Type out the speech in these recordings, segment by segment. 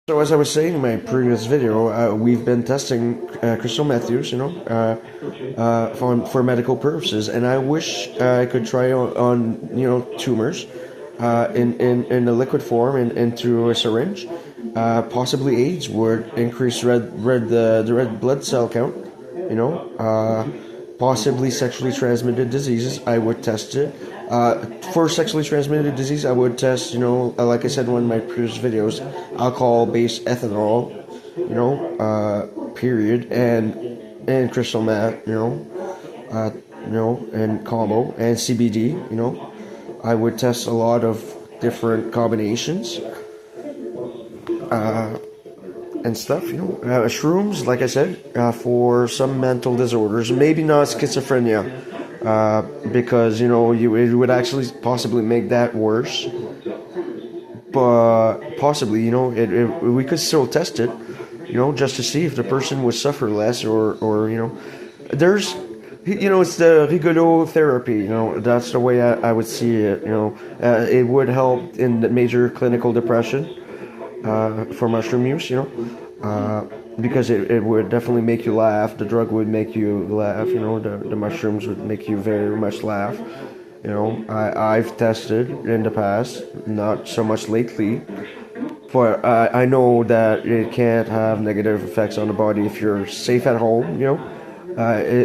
So as I was saying in my previous video, we've been testing crystal meth use, for medical purposes, and I wish I could try on tumors in a liquid form and through a syringe. Possibly AIDS would increase the red blood cell count. Possibly sexually transmitted diseases. I would test it. For sexually transmitted disease, I would test, like I said in one of my previous videos, alcohol-based ethanol, period, and crystal meth, and combo, and CBD, I would test a lot of different combinations, and stuff, shrooms, like I said, for some mental disorders, maybe not schizophrenia, because it would actually possibly make that worse, but possibly we could still test it, just to see if the person would suffer less, or there's it's the rigolo therapy, that's the way I would see it. It would help in the major clinical depression, for mushroom use, because it would definitely make you laugh. The drug would make you laugh, the mushrooms would make you very much laugh. I've tested in the past, not so much lately, but I know that it can't have negative effects on the body if you're safe at home,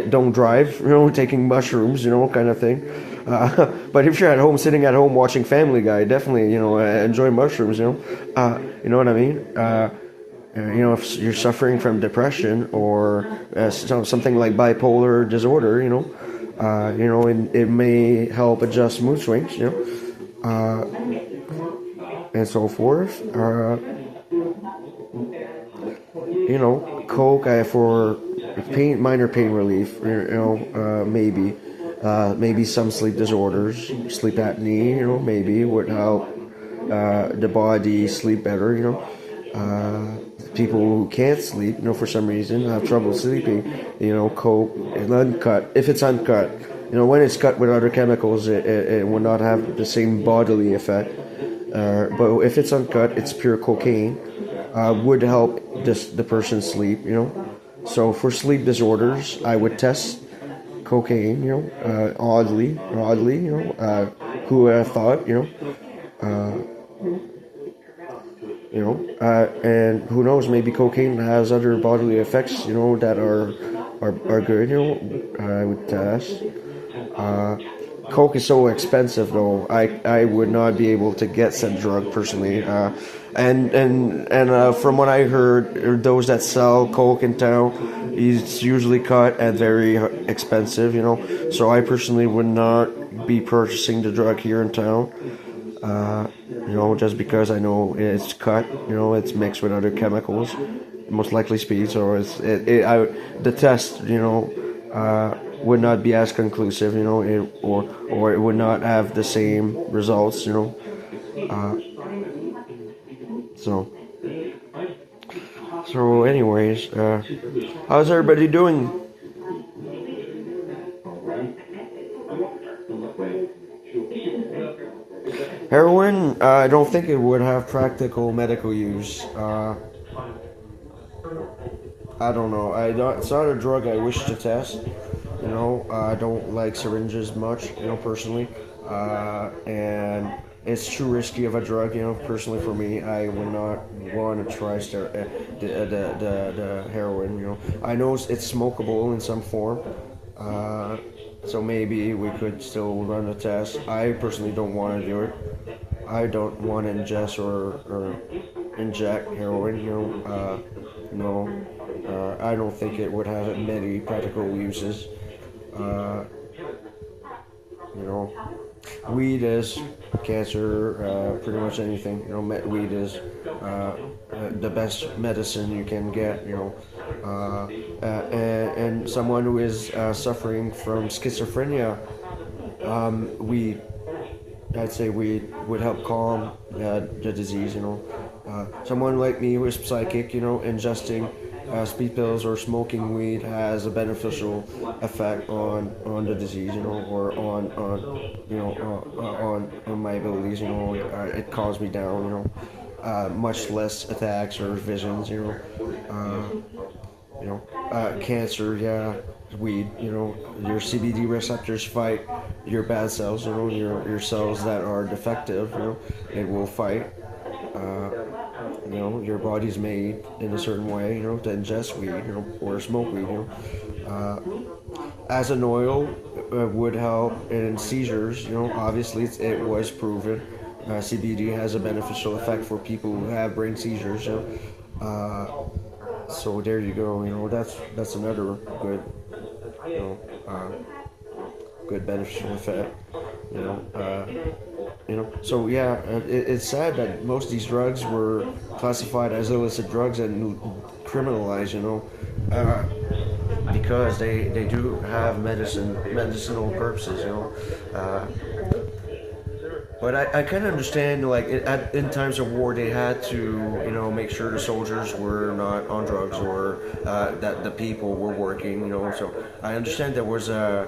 don't drive, taking mushrooms, kind of thing. But if you're at home, sitting at home watching Family Guy, definitely, enjoy mushrooms, you know what I mean? If you're suffering from depression or something like bipolar disorder, it may help adjust mood swings, and so forth. Coke for minor pain relief, maybe some sleep disorders, sleep apnea, maybe would help the body sleep better, people who can't sleep, for some reason, have trouble sleeping, coke, and uncut, if it's uncut, when it's cut with other chemicals, it will not have the same bodily effect, but if it's uncut, it's pure cocaine, would help the person sleep, so for sleep disorders, I would test cocaine, oddly, who would have thought, and who knows, maybe cocaine has other bodily effects, that are good, I would test. Coke is so expensive, though. I would not be able to get said drug personally. And from what I heard, those that sell coke in town, it's usually cut at very expensive. So I personally would not be purchasing the drug here in town. Just because I know it's cut. It's mixed with other chemicals, most likely speed. So the test, would not be as conclusive, or it would not have the same results, So anyways, how's everybody doing? Heroin, I don't think it would have practical medical use. I don't know. It's not a drug I wish to test. I don't like syringes much, personally. And it's too risky of a drug, personally for me. I would not want to try the heroin, I know it's smokable in some form. So maybe we could still run a test. I personally don't want to do it. I don't want to ingest or inject heroin, I don't think it would have many practical uses. Weed is cancer, pretty much anything. Weed is the best medicine you can get. And someone who is suffering from schizophrenia, I'd say weed would help calm the disease. Someone like me who is psychic, ingesting speed pills or smoking weed has a beneficial effect on the disease, or on my abilities, it calms me down, much less attacks or visions. Cancer, yeah, weed. Your CBD receptors fight your bad cells. Your cells that are defective. It will fight. Your body's made in a certain way. To ingest weed. Or smoke weed. As an oil would help in seizures. Obviously it was proven. CBD has a beneficial effect for people who have brain seizures. So there you go. That's another good, you know, uh, good beneficial effect. So yeah, it's sad that most of these drugs were classified as illicit drugs and criminalized. Because they do have medicinal purposes. But I kind of understand, like, in times of war, they had to, make sure the soldiers were not on drugs, or that the people were working, So I understand there was a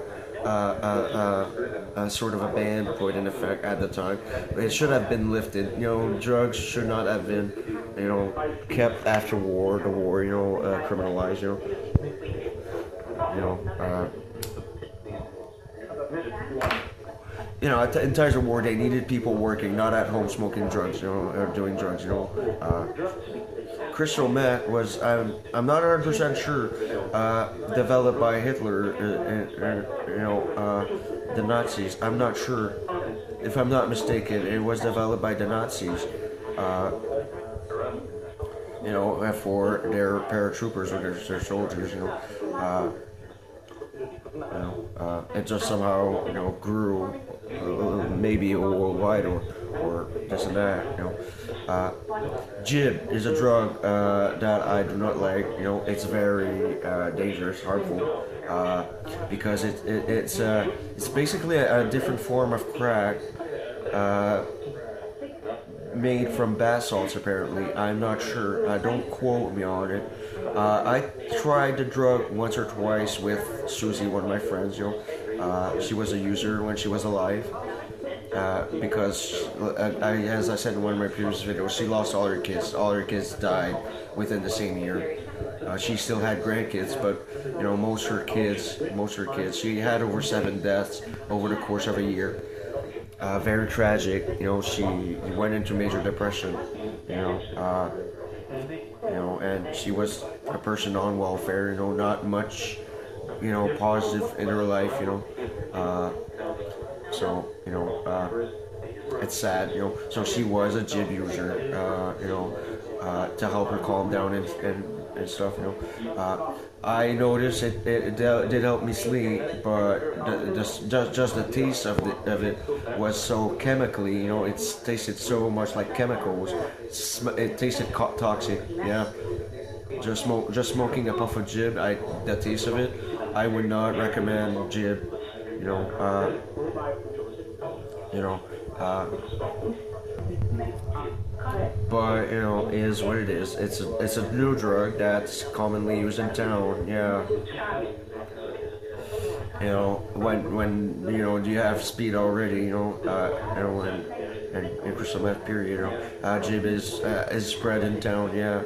sort of a ban put in effect at the time. It should have been lifted. Drugs should not have been, kept after war, the war, criminalized. You know. In times of war, they needed people working, not at home smoking drugs, or doing drugs. Crystal meth was, I'm not 100% sure, developed by Hitler, the Nazis. I'm not sure. If I'm not mistaken, it was developed by the Nazis, for their paratroopers or their soldiers. It just somehow grew, maybe worldwide, or this and that. Jib is a drug that I do not like. It's very dangerous, harmful, because it's basically a different form of crack. Made from bath salts, apparently. I'm not sure. Don't quote me on it. I tried the drug once or twice with Susie, one of my friends. She was a user when she was alive. Because, as I said in one of my previous videos, she lost all her kids. All her kids died within the same year. She still had grandkids, but most of her kids. She had over 7 deaths over the course of a year. Very tragic. She went into major depression. And she was a person on welfare. Not much, positive in her life. So it's sad. So she was a jib user. To help her calm down and stuff. I noticed it did help me sleep, but just the taste of it was so chemically, it tasted so much like chemicals. It tasted toxic. Yeah, just smoking a puff of jib. The taste of it, I would not recommend jib. But it is what it is. It's a new drug that's commonly used in town. Yeah. When you have speed already. And crystal meth period. Jib is spread in town. Yeah.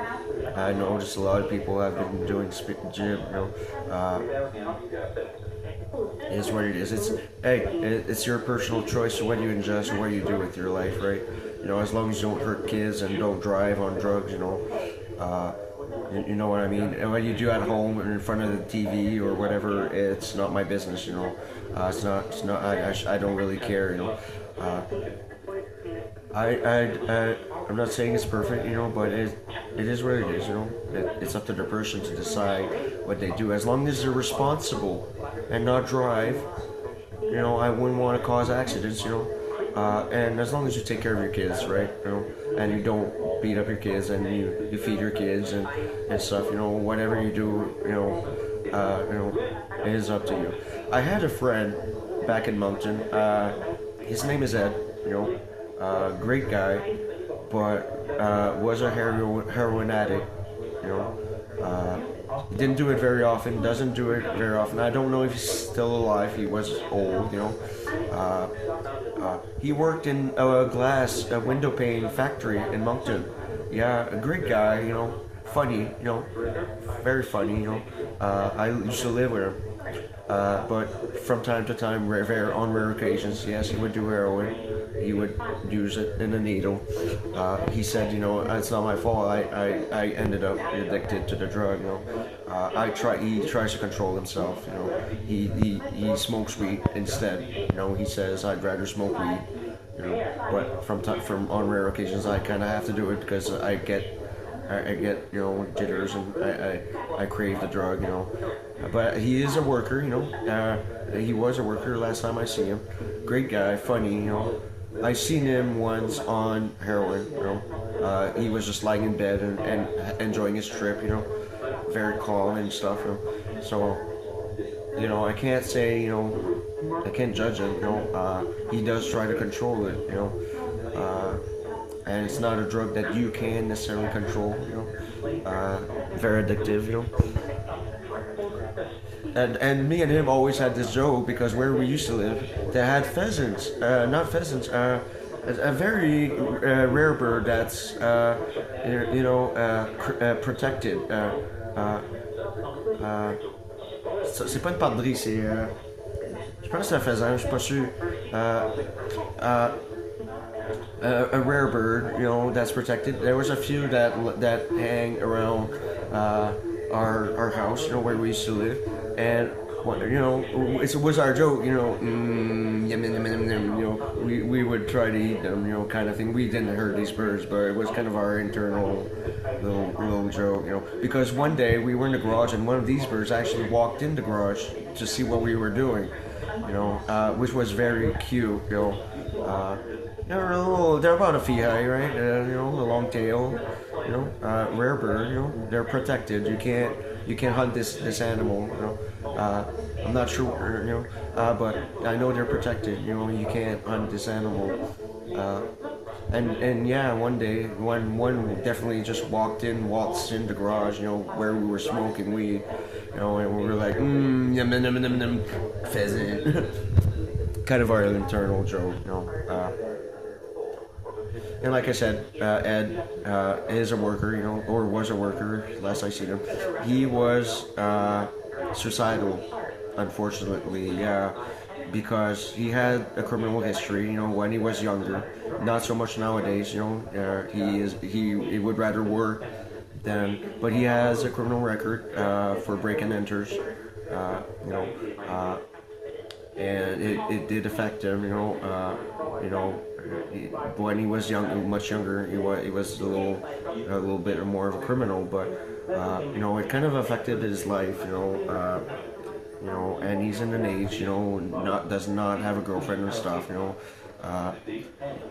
I noticed a lot of people have been doing jib. Is what it is. It's your personal choice of what you ingest or what you do with your life, right? As long as you don't hurt kids and don't drive on drugs, you know what I mean. And what you do at home or in front of the TV or whatever, it's not my business, It's not. I don't really care, I'm not saying it's perfect, but it is what it is, It's up to the person to decide what they do. As long as they're responsible and not drive, I wouldn't want to cause accidents, and as long as you take care of your kids, right, and you don't beat up your kids and you feed your kids and stuff, whatever you do, it is up to you. I had a friend back in Moncton. His name is Ed, great guy, but was a heroin addict, He didn't do it very often. Doesn't do it very often. I don't know if he's still alive. He was old, you know. He worked in a window pane factory in Moncton. Yeah, a great guy, you know. Funny, you know, very funny, you know. I used to live with him. But from time to time, on rare occasions, yes, he would do heroin. He would use it in a needle. He said, you know, it's not my fault. I ended up addicted to the drug. You know, He tries to control himself. You know, he smokes weed instead. You know, he says I'd rather smoke weed. You know, but from on rare occasions, I kind of have to do it because I get you know jitters and I crave the drug, you know. But he is a worker, you know. He was a worker last time I see him. Great guy, funny, you know. I seen him once on heroin, you know. He was just lying in bed and enjoying his trip, you know. Very calm and stuff, you know. So, you know, I can't say, you know, I can't judge him, you know. He does try to control it, you know. And it's not a drug that you can necessarily control, you know. Very addictive, you know. And me and him always had this joke because where we used to live, they had pheasants, not pheasants, a very rare bird that's, you know, protected. C'est pas une perdrix, c'est, je pense que c'est un faisan, je suis pas sûr. A rare bird, you know, that's protected. There was a few that hang around our house, you know, where we used to live, and you know, it was our joke, you know, you know, we would try to eat them, you know, kind of thing. We didn't hurt these birds, but it was kind of our internal little joke, you know, because one day we were in the garage and one of these birds actually walked in the garage to see what we were doing, you know, which was very cute, you know. They're about a feet high, right? You know, a long tail, you know, rare bird, you know, they're protected. You can't hunt this animal, you know. I'm not sure, you know, but I know they're protected. You know, you can't hunt this animal. And yeah, one day, one definitely just walked in the garage, you know, where we were smoking weed, you know, and we were like, yum, yum, yum, yum, yum, pheasant. Kind of our internal joke, you know. And like I said, Ed is a worker, you know, or was a worker last I seen him. He was suicidal, unfortunately, because he had a criminal history, you know, when he was younger. Not so much nowadays, you know. He would rather work but he has a criminal record for break and enters, you know, and it did affect him, you know. When he was much younger, he was a little bit more of a criminal, but you know, it kind of affected his life, you know, and he's in an age, you know, does not have a girlfriend and stuff, you know,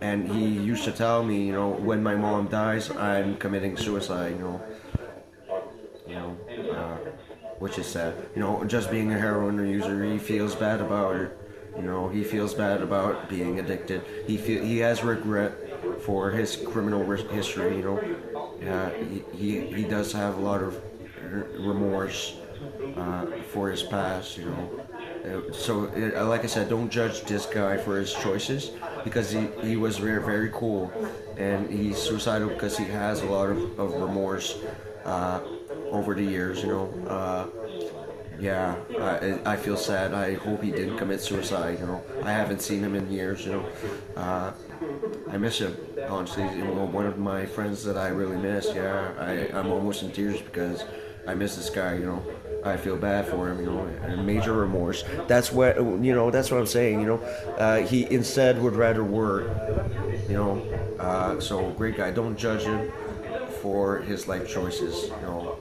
and he used to tell me, you know, when my mom dies, I'm committing suicide, you know, which is sad, you know, just being a heroin user, he feels bad about it. You know, he feels bad about being addicted. He has regret for his criminal history. You know, he does have a lot of remorse for his past. You know, so like I said, don't judge this guy for his choices because he was very very cool, and he's suicidal because he has a lot of remorse over the years. You know. Yeah, I feel sad. I hope he didn't commit suicide, you know. I haven't seen him in years, you know. I miss him, honestly. You know, one of my friends that I really miss, I'm almost in tears because I miss this guy, you know. I feel bad for him, you know, and major remorse. That's what, you know, that's what I'm saying, you know. He instead would rather work, you know. So, great guy. Don't judge him for his life choices, you know.